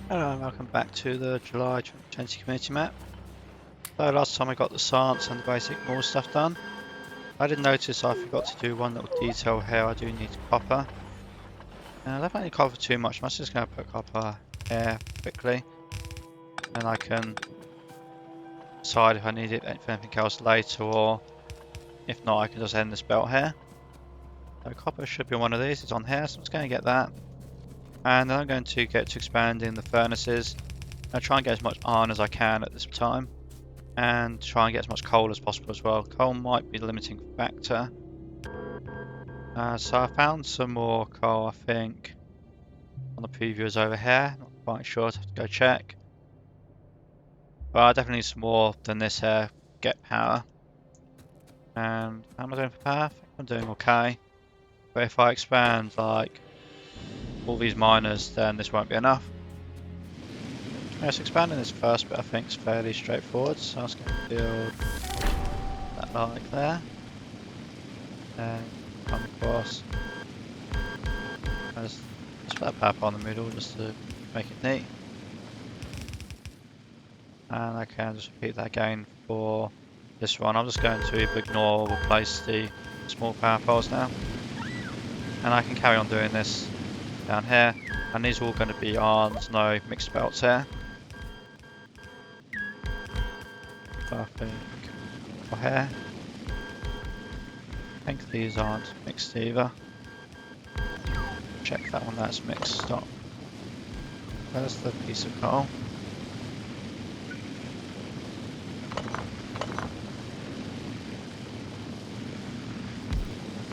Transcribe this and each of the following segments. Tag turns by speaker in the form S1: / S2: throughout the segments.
S1: Hello and welcome back to the July 2020 community map. So last time I got the science and the basic more stuff done. I did notice I forgot to do one little detail here. I do need copper. And I don't need copper too much. I'm just going to put copper here quickly. And I can decide if I need it for anything else later, or if not I can just end this belt here. So copper should be one of these. It's on here, so I'm just going to get that. And then I'm going to get to expanding the furnaces. I'll try and get as much iron as I can at this time. And try and get as much coal as possible as well. Coal might be the limiting factor. So I found some more coal, I think, on the previewers over here. Not quite sure, I'd have to go check. But I definitely need some more than this here. Get power. And how am I doing for power? I think I'm doing okay. But if I expand like all these miners, then this won't be enough. Yes, expanding this first bit I think is fairly straightforward. So I was going to build that like there. And come across. Just put a power pole in the middle just to make it neat. And I can just repeat that again for this one. I'm just going to ignore or replace the small power poles now. And I can carry on doing this down here. And these are all going to be arms, no mixed belts here. So I think for here. I think these aren't mixed either. Check that one, that's mixed. Stop. Where's the piece of coal?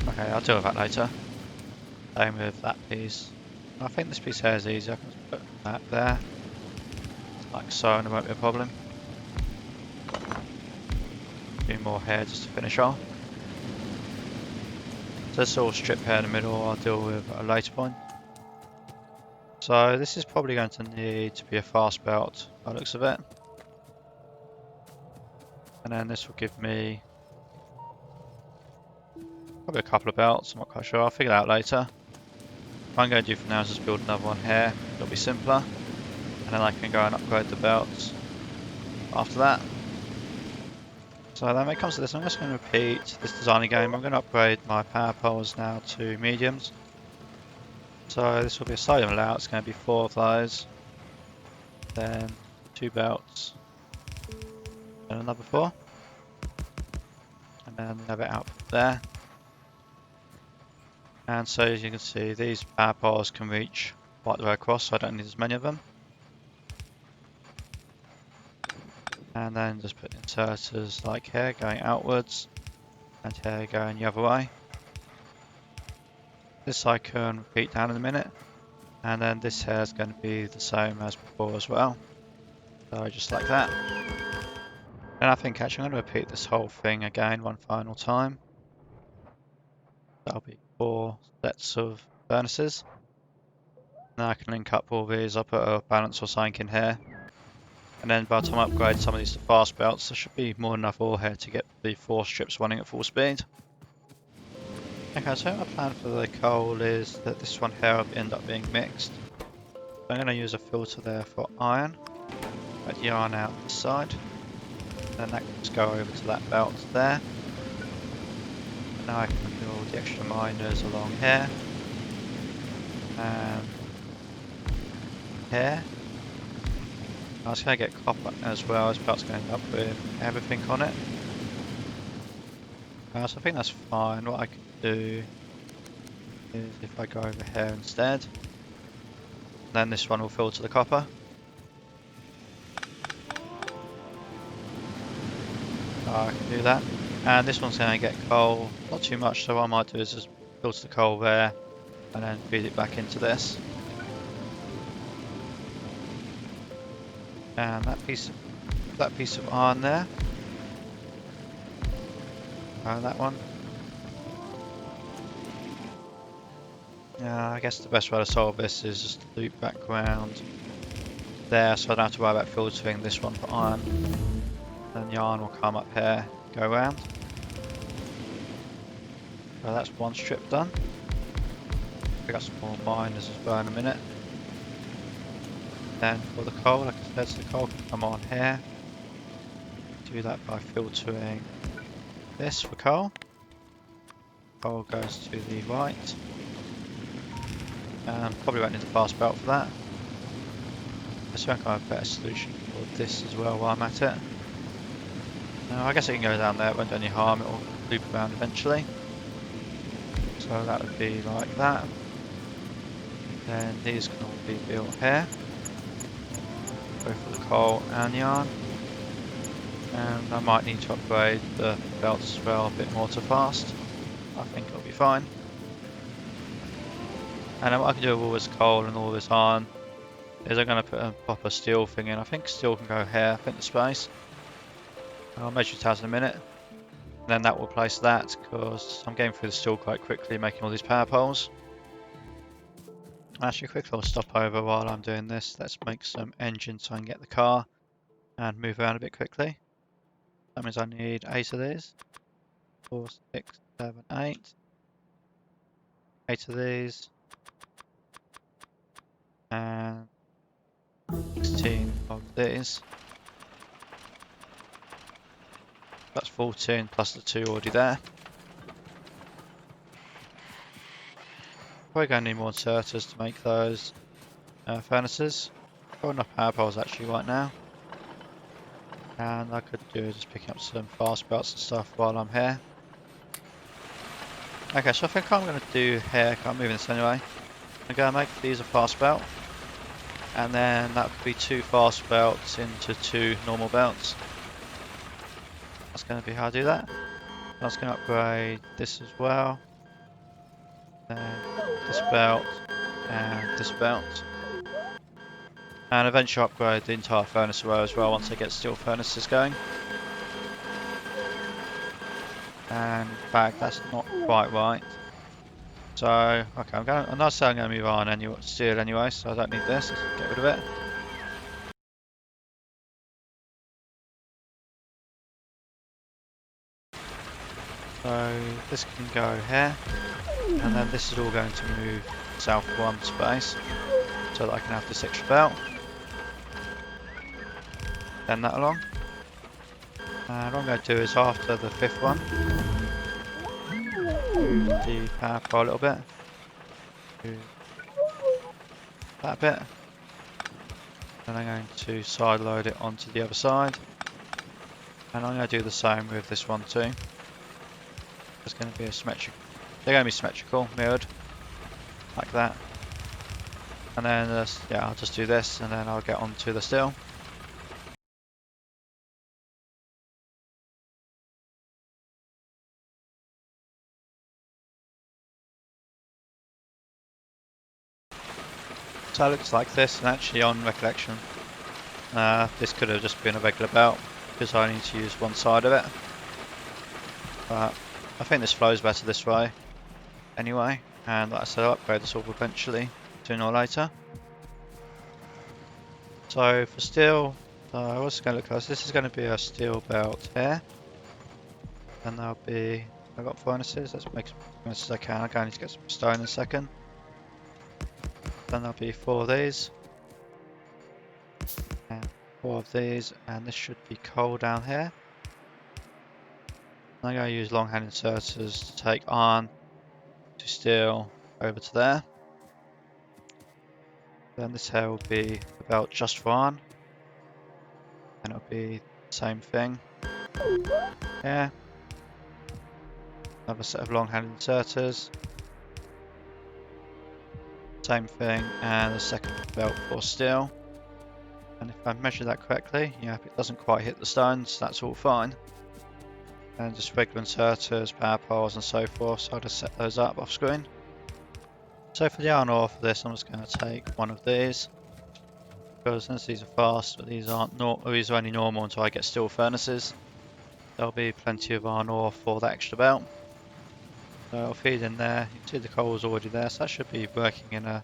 S1: Okay, I'll deal with that later. Same with that piece. I think this piece here is easy. I can just put that there, like so, and it won't be a problem. Do more here just to finish off. So this little strip here in the middle I'll deal with at a later point. So this is probably going to need to be a fast belt by the looks of it. And then this will give me probably a couple of belts, I'm not quite sure, I'll figure that out later. What I'm going to do for now is just build another one here, it'll be simpler. And then I can go and upgrade the belts after that. So then when it comes to this, I'm just going to repeat this design again. I'm going to upgrade my power poles now to mediums. So this will be a sodium layout, it's going to be 4 of those. Then 2 belts. And another 4. And then another output there. And so as you can see, these power poles can reach right the way across, so I don't need as many of them. And then just put inserters like here going outwards, and here going the other way. This I can repeat down in a minute, and then this here is going to be the same as before as well. So just like that. And I think actually I'm going to repeat this whole thing again one final time. That'll be 4 sets of furnaces. Now I can link up all these, I'll put a balance or something in here. And then by the time I upgrade some of these to fast belts, there should be more than enough ore here to get the 4 strips running at full speed. Okay, so my plan for the coal is that this one here will end up being mixed. So I'm going to use a filter there for iron. Let the iron out this side. Then that can just go over to that belt there. And now I can build the extra miners along here. And here. I was going to get copper as well, as belt's going to end up with everything on it. So I think that's fine. What I can do is if I go over here instead, then this one will filter the copper. I can do that. And this one's going to get coal, not too much, so what I might do is just filter the coal there and then feed it back into this. And that piece of iron there. And that one. I guess the best way to solve this is just loop back around there, so I don't have to worry about filtering this one for iron. Then the iron will come up here, go around. So that's one strip done. Pick up some more miners as well in a minute. Then for the coal, like I said, the coal can come on here. Do that by filtering this for coal. Coal goes to the right. Probably won't need the fast belt for that. I think I have a better solution for this as well while I'm at it. I guess it can go down there, it won't do any harm, it will loop around eventually. So that would be like that. Then these can all be built here. Both for the coal and yarn. And I might need to upgrade the belts as well a bit more to fast. I think it'll be fine. And then what I can do with all this coal and all this iron is I'm going to put a proper steel thing in. I think steel can go here, I think the space. I'll measure it out in a minute. And then that will replace that because I'm getting through the steel quite quickly making all these power poles. Actually quickly I'll stop over while I'm doing this. Let's make some engines so I can get the car and move around a bit quickly. That means I need 8 of these. 4, 6, 7, 8. 8 of these. And 16 of these. That's 14 plus the 2 already there. Probably going to need more inserters to make those furnaces. Got enough power poles actually right now. And I could do just picking up some fast belts and stuff while I'm here. Okay, so I think I'm going to do here, I'm moving this anyway. I'm going to make these a fast belt. And then that would be 2 fast belts into 2 normal belts. That's going to be how I do that. I was going to upgrade this as well. Then this belt and this belt. And eventually upgrade the entire furnace row as well once I get steel furnaces going. And in fact that's not quite right. So okay, I'm not saying I'm going to move on anyway, steel anyway, so I don't need this. Let's get rid of it. So this can go here, and then this is all going to move south 1 space, so that I can have this extra belt. Bend that along. And what I'm going to do is after the 5th one, move the power pole a little bit. Move that bit. Then I'm going to side load it onto the other side. And I'm going to do the same with this one too. It's going to be a symmetrical. They're going to be symmetrical, mirrored, like that. And then yeah, I'll just do this, and then I'll get onto the steel. So it looks like this, and actually on recollection, this could have just been a regular belt because I need to use one side of it. But I think this flows better this way anyway, and like I said, I'll upgrade this all eventually, sooner or later. So for steel, what's it going to look like? This is going to be a steel belt here, and there'll be, I've got furnaces, let's make as many furnaces as I can. I'm going to get some stone in a second. Then there'll be 4 of these, and 4 of these, and this should be coal down here. I'm going to use long hand inserters to take iron to steel over to there. Then this here will be the belt just for iron, and it'll be the same thing. Yeah. Another set of long hand inserters. Same thing, and the second belt for steel. And if I measure that correctly, yeah, if it doesn't quite hit the stones, that's all fine. And just regular inserters, power poles and so forth, so I'll just set those up off screen. So for the iron ore for this, I'm just going to take one of these, because since these are fast, but these aren't these are only normal until I get steel furnaces, there'll be plenty of iron ore for that extra belt. So I'll feed in there. You can see the coal's already there, so that should be working in a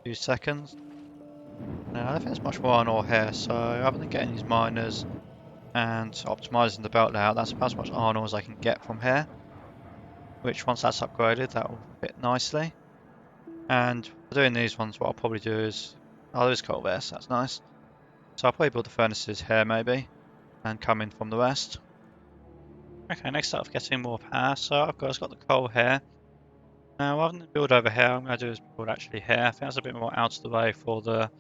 S1: few seconds. Now I don't think there's much more iron ore here, so other than getting these miners and optimising the belt layout, that's about as much iron ore as I can get from here. Which once that's upgraded, that will fit nicely. And for doing these ones, what I'll probably do is Oh, there is coal there, so that's nice. So I'll probably build the furnaces here maybe, and come in from the west. Okay, next up, getting more power. So I've got the coal here. Now, rather than build over here, I'm going to do is build actually here. I think that's a bit more out of the way for the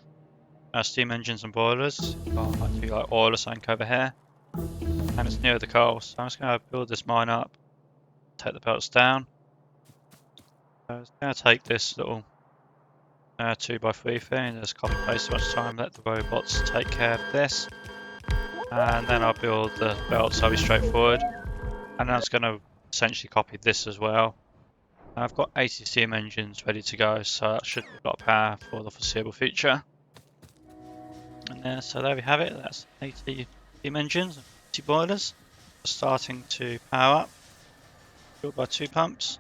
S1: steam engines and boilers. I'll like do like oil or something over here, and it's near the coal. So I'm just going to build this mine up, take the belts down. So I'm just going to take this little 2x3 thing and just copy paste so much time. Let the robots take care of this, and then I'll build the belts. So I'll be straightforward, and I'm just going to essentially copy this as well. I've got 80 steam engines ready to go, so that should be a lot of power for the foreseeable future. And so there we have it, that's 80 steam engines and 80 boilers. Starting to power up, built by 2 pumps.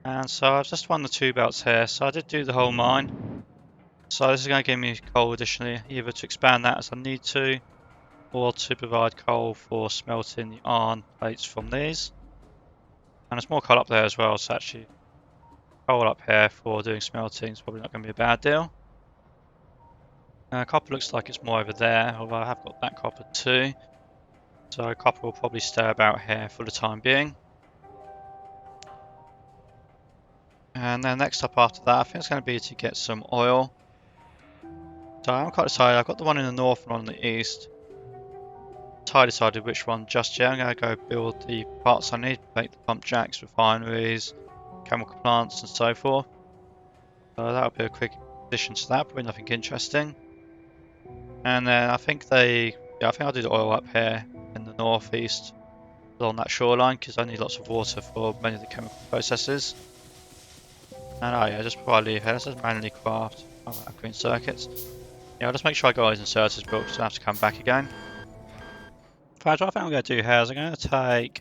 S1: And so I've just won the 2 belts here, so I did do the whole mine. So this is going to give me coal additionally, either to expand that as I need to, or to provide coal for smelting the iron plates from these. And there's more coal up there as well, so actually coal up here for doing smelting is probably not going to be a bad deal. Copper looks like it's more over there, although I have got that copper too. So copper will probably stay about here for the time being. And then next up after that, I think it's going to be to get some oil. So I'm quite decided, I've got the one in the north and one in the east. I decided which one just yet. I'm going to go build the parts I need to make the pump jacks, refineries, chemical plants and so forth. So that'll be a quick addition to that, probably nothing interesting. And then I think I'll do the oil up here in the northeast along that shoreline because I need lots of water for many of the chemical processes. And oh yeah, just before I leave here, let's just manually craft green circuits. Yeah, I'll just make sure I got all these inserters built so I don't have to come back again. What I think I'm going to do here is I'm going to take,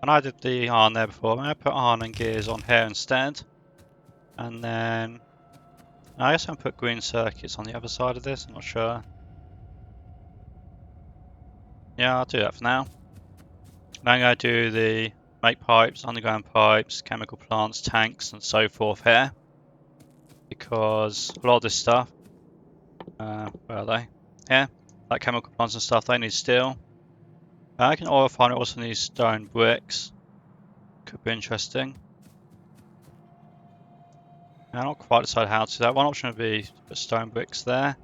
S1: and I did the iron there before, I'm going to put iron and gears on here instead. And then, I guess I'm going to put green circuits on the other side of this, I'm not sure. Yeah, I'll do that for now. Now I'm going to do the make pipes, underground pipes, chemical plants, tanks and so forth here. Because a lot of this stuff, where are they? Here, like chemical plants and stuff, they need steel. I can oil refine, it also needs stone bricks. Could be interesting. I'm not quite decided how to do that. One option would be to put stone bricks there.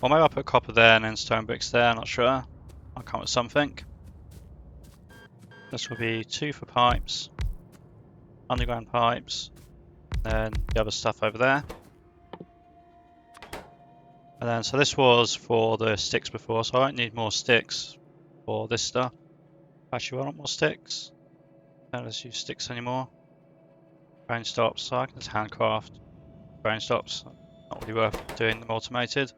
S1: Or maybe I'll put copper there and then stone bricks there, I'm not sure. I'll come up with something. This will be 2 for pipes, underground pipes, then the other stuff over there. And then, so this was for the sticks before, so I won't need more sticks for this stuff. Actually, I want more sticks. Don't let's use sticks anymore. Grain stops, so I can just handcraft grain stops. Not really worth doing them automated.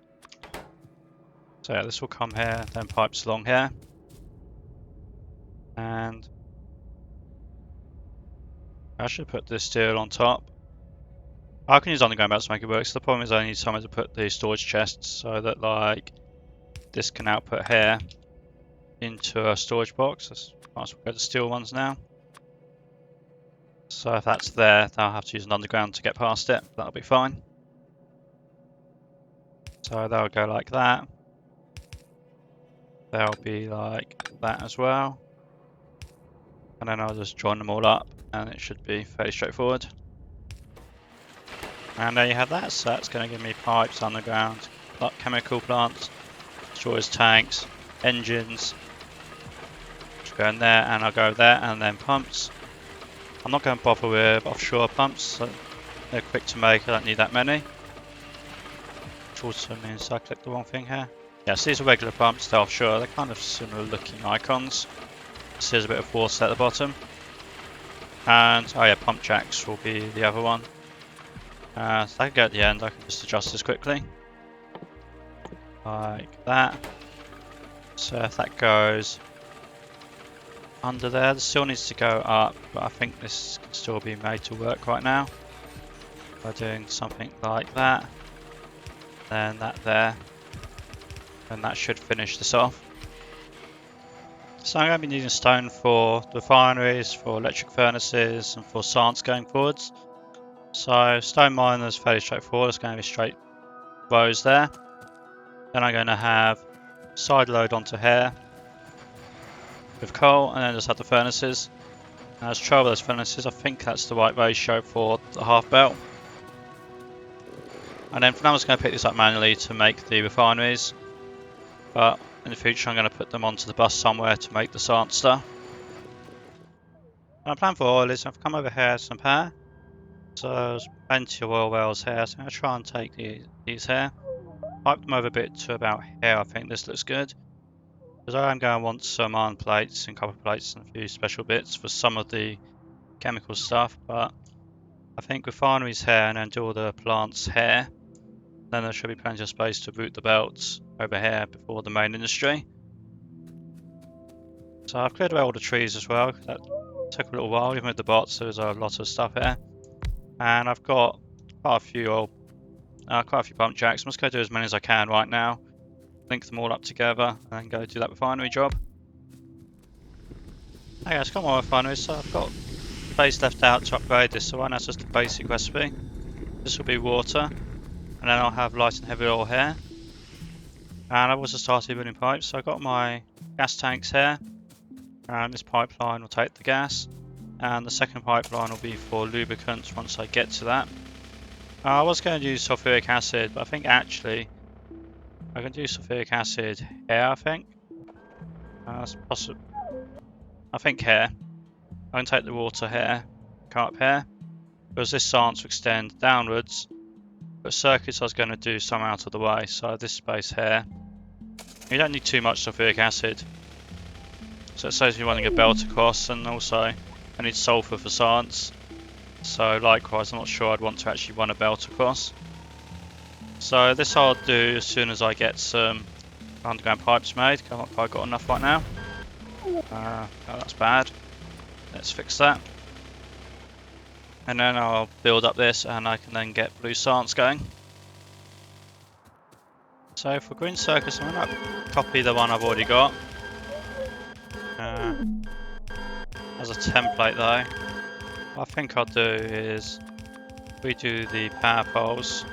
S1: So yeah, this will come here, then pipes along here. And I should put this steel on top. I can use underground belts to make it work, so the problem is I need somewhere to put the storage chests so that like this can output here into a storage box. Let's might as well go to steel ones now. So if that's there, then I'll have to use an underground to get past it. That'll be fine. So that'll go like that. They'll be like that as well. And then I'll just join them all up and it should be fairly straightforward. And there you have that. So that's going to give me pipes underground, chemical plants, storage tanks, engines. Just go in there and I'll go there and then pumps. I'm not going to bother with offshore pumps. So they're quick to make, I don't need that many. Which also means I clicked the wrong thing here. Yes, these are regular pumps, they're offshore. They're kind of similar looking icons. So there's a bit of water at the bottom. And, oh yeah, pump jacks will be the other one. So I can go at the end, I can just adjust this quickly. Like that. So if that goes under there, this still needs to go up, but I think this can still be made to work right now. By doing something like that. Then that there. And that should finish this off. So I'm going to be needing stone for the refineries, for electric furnaces, and for science going forwards. So stone miners fairly straightforward. It's going to be straight rows there. Then I'm going to have side load onto here with coal, and then just have the furnaces. Now, let's try those furnaces. I think that's the right ratio for the half belt. And then for now, I'm just going to pick this up manually to make the refineries. But in the future, I'm going to put them onto the bus somewhere to make the science stuff. My plan for oil is I've come over here some power. So there's plenty of oil wells here. So I'm going to try and take these here. Pipe them over a bit to about here. I think this looks good. Because I am going to want some iron plates and copper plates and a few special bits for some of the chemical stuff. But I think refineries here and then do all the plants here. Then there should be plenty of space to route the belts over here before the main industry. So I've cleared away all the trees as well. That took a little while, even with the bots. There's a lot of stuff here, and I've got quite a few pump jacks. I'm just going to do as many as I can right now. Link them all up together, and then go do that refinery job. Okay, it's got more refineries, so I've got space left out to upgrade this. So right now it's just a basic recipe. This will be water, and then I'll have light and heavy oil here. And I've also started building pipes, so I've got my gas tanks here. And this pipeline will take the gas, and the second pipeline will be for lubricants once I get to that. I was going to use sulfuric acid, but I think actually I can do sulfuric acid here, I think. That's possible. I think here. I can take the water here, come up here, because this science will extend downwards, but circuits I was going to do some out of the way, so this space here. You don't need too much sulfuric acid. So it saves me running a belt across, and also I need sulfur for science. So likewise, I'm not sure I'd want to actually run a belt across. So this I'll do as soon as I get some underground pipes made. I've probably got enough right now. Oh, that's bad. Let's fix that. And then I'll build up this, and I can then get blue science going. So for green circus, I'm going to copy the one I've already got. As a template though, what I think I'll do is redo the power poles,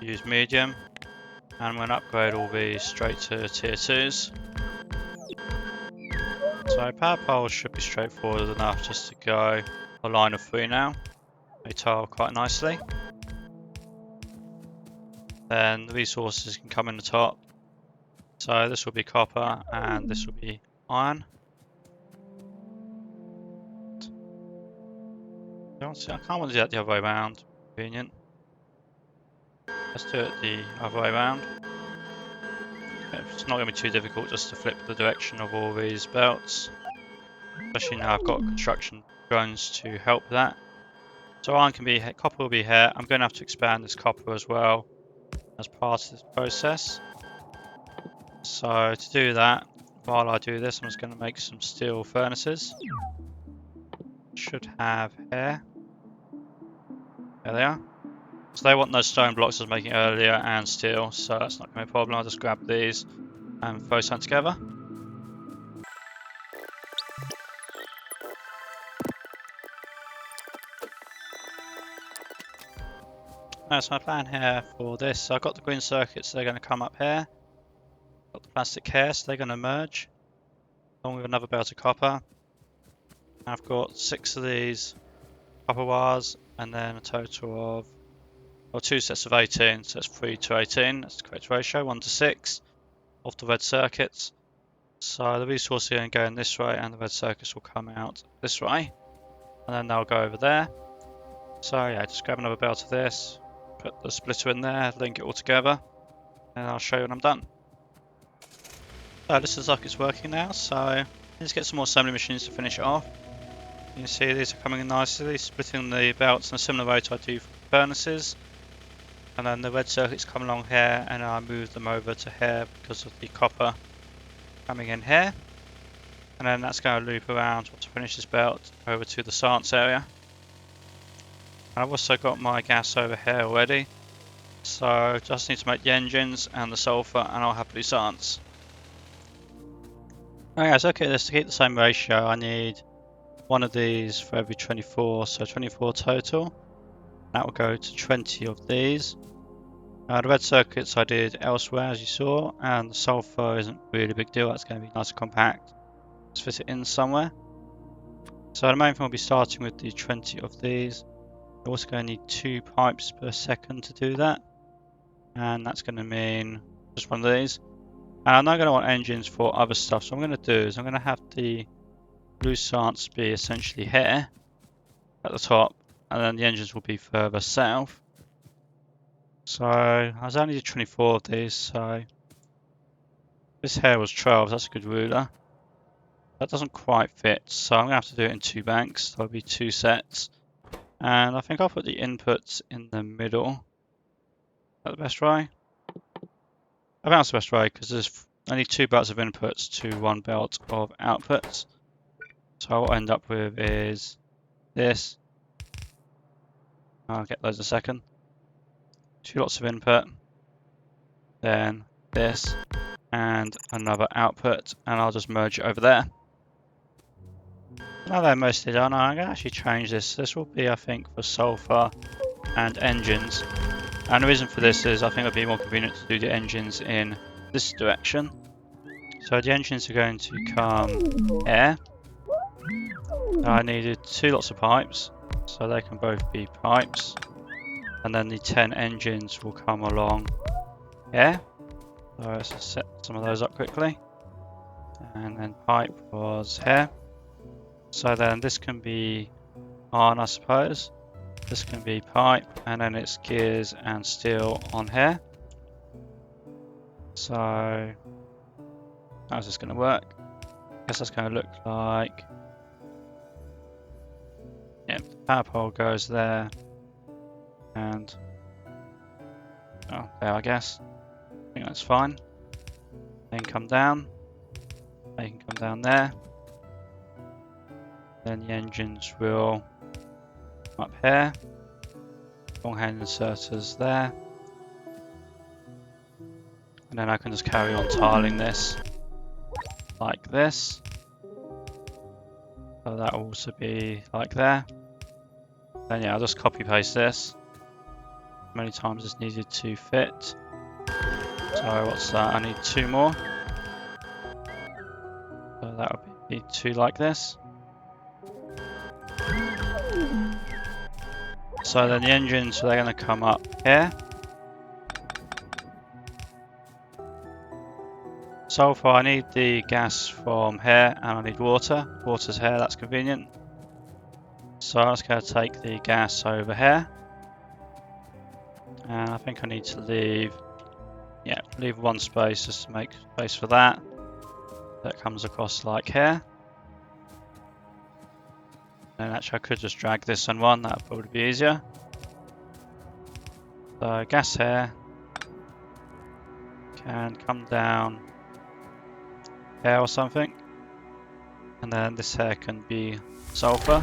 S1: use medium, and I'm going to upgrade all these straight to tier 2s. So power poles should be straightforward enough just to go a line of 3 now. They tile quite nicely. Then the resources can come in the top. So this will be copper and this will be iron. I can't want to do that the other way around. Convenient. Let's do it the other way around. It's not going to be too difficult just to flip the direction of all these belts. Especially now I've got construction drones to help that. So iron can be here, copper will be here. I'm going to have to expand this copper as well as part of this process. So to do that, while I do this, I'm just going to make some steel furnaces. Should have here. There they are. So they want those stone blocks I was making earlier and steel, so that's not going to be a problem. I'll just grab these and throw some together. That's my plan here for this. So I've got the green circuits, they're going to come up here. Got the plastic here, so they're going to merge along with another belt of copper. I've got 6 of these copper wires and then a total of, well, 2 sets of 18, so it's 3 to 18. That's the correct ratio, 1 to 6 of the red circuits. So the resource here going this way and the red circuits will come out this way. And then they'll go over there. So yeah, just grab another belt of this, put the splitter in there, link it all together, and I'll show you when I'm done. So this is like it's working now, so let's get some more assembly machines to finish it off. You can see these are coming in nicely, splitting the belts in a similar way to I do for furnaces. And then the red circuits come along here, and I move them over to here because of the copper coming in here. And then that's going to loop around to finish this belt over to the science area. And I've also got my gas over here already. So just need to make the engines and the sulfur, and I'll have blue science. Okay, so okay, to keep the same ratio, I need one of these for every 24, so 24 total. That will go to 20 of these. The red circuits I did elsewhere, as you saw, and the sulfur isn't really a big deal. That's going to be nice and compact. Let's fit it in somewhere. So the main thing will be starting with the 20 of these. We're also going to need 2 pipes per second to do that. And that's going to mean just one of these. And I'm not going to want engines for other stuff. So what I'm going to do is I'm going to have the blue slants be essentially here at the top. And then the engines will be further south. So I was only did 24 of these. So this here was 12. That's a good ruler. That doesn't quite fit. So I'm going to have to do it in 2 banks. There'll be 2 sets. And I think I'll put the inputs in the middle. Is that the best way? I think that's the best way because there's only 2 belts of inputs to 1 belt of outputs. So what I'll end up with is this. I'll get those in a second. 2 lots of input. Then this. And another output. And I'll just merge it over there. Now they're mostly done, I'm going to actually change this. This will be, I think, for sulfur and engines. And the reason for this is I think it would be more convenient to do the engines in this direction. So the engines are going to come here. I needed 2 lots of pipes, so they can both be pipes. And then the 10 engines will come along here. So let's just set some of those up quickly. And then pipe was here. So then this can be on, I suppose. This can be pipe, and then it's gears and steel on here. So how's this going to work? I guess that's going to look like, yeah, the power pole goes there, and oh, there I guess. I think that's fine. They can come down. They can come down there. Then the engines will come up here. Long hand inserters there. And then I can just carry on tiling this like this. So that will also be like there. Then yeah, I'll just copy paste this. How many times it's needed to fit. So what's that? I need 2 more. So that would be 2 like this. So then the engines, they're going to come up here. Sulfur, I need the gas from here, and I need water. Water's here, that's convenient. So I'm just going to take the gas over here. And I think I need to leave 1 space just to make space for that. That comes across like here. And actually I could just drag this on one, that would probably be easier. So gas here can come down here or something. And then this here can be sulfur.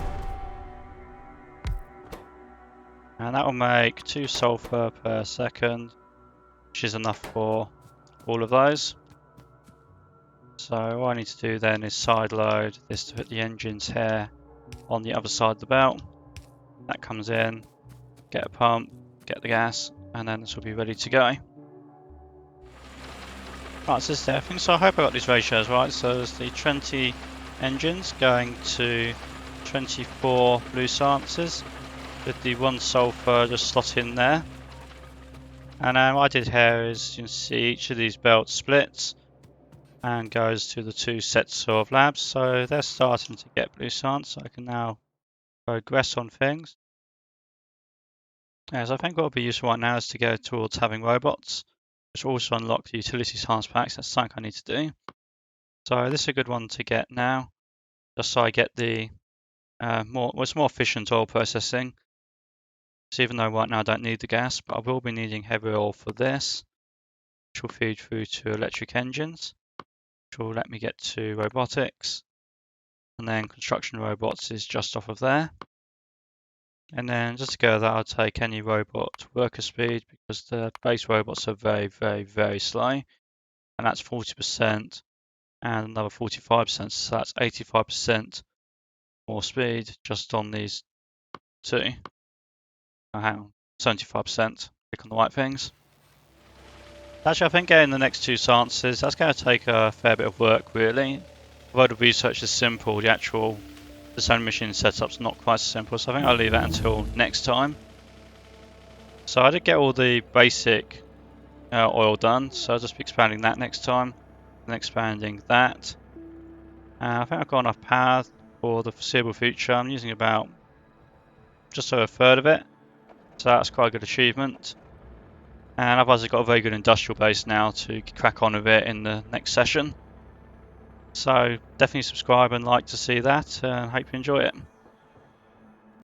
S1: And that will make 2 sulfur per second, which is enough for all of those. So what I need to do then is side load this to put the engines here on the other side of the belt. That comes in, get a pump, get the gas, and then this will be ready to go. Right, so this is everything. So I hope I got these ratios right. So there's the 20 engines going to 24 blue silences with the 1 sulfur just slot in there. And what I did here is you can see each of these belts splits and goes to the 2 sets of labs. So they're starting to get blue silence. So I can now progress on things. So I think what will be useful right now is to go towards having robots, which will also unlock the utility science packs. That's something I need to do. So this is a good one to get now, just so I get the it's more efficient oil processing. So even though right now I don't need the gas, but I will be needing heavy oil for this, which will feed through to electric engines, which will let me get to robotics. And then construction robots is just off of there. And then just to go with that, I'll take any robot worker speed because the base robots are very, very, very slow. And that's 40% and another 45%. So that's 85% more speed just on these 2. hang on, 75%. Click on the right things. Actually, I think getting the next 2 sciences, that's going to take a fair bit of work, really. Although the research is simple, the actual sewing machine setup's not quite so simple, so I think I'll leave that until next time. So I did get all the basic oil done, so I'll just be expanding that next time, and expanding that. I think I've got enough power for the foreseeable future. I'm using about just over a third of it, so that's quite a good achievement. And otherwise I've got a very good industrial base now to crack on with it in the next session. So definitely subscribe and like to see that, and hope you enjoy it.